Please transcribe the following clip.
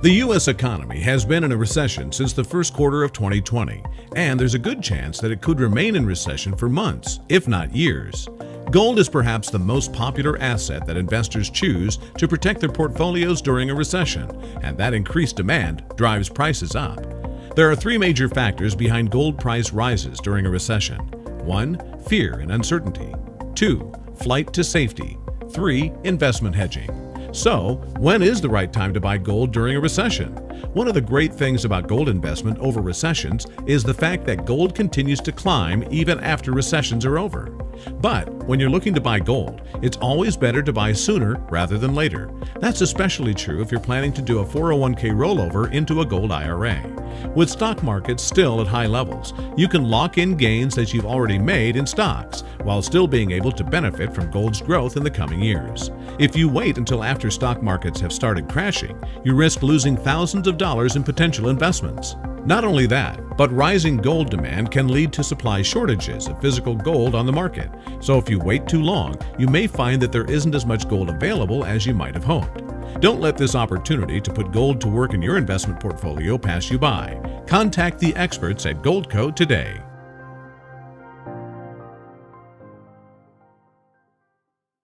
The U.S. economy has been in a recession since the first quarter of 2020, and there's a good chance that it could remain in recession for months, if not years. Gold is perhaps the most popular asset that investors choose to protect their portfolios during a recession, and that increased demand drives prices up. There are three major factors behind gold price rises during a recession. 1. Fear and uncertainty. 2. Flight to safety. 3. Investment hedging. So, when is the right time to buy gold during a recession? One of the great things about gold investment over recessions is the fact that gold continues to climb even after recessions are over. But when you're looking to buy gold, it's always better to buy sooner rather than later. That's especially true if you're planning to do a 401k rollover into a gold IRA. With stock markets still at high levels, you can lock in gains that you've already made in stocks, while still being able to benefit from gold's growth in the coming years. If you wait until after stock markets have started crashing, you risk losing thousands of dollars in potential investments. Not only that, but rising gold demand can lead to supply shortages of physical gold on the market. So if you wait too long, you may find that there isn't as much gold available as you might have hoped. Don't let this opportunity to put gold to work in your investment portfolio pass you by. Contact the experts at Goldco today.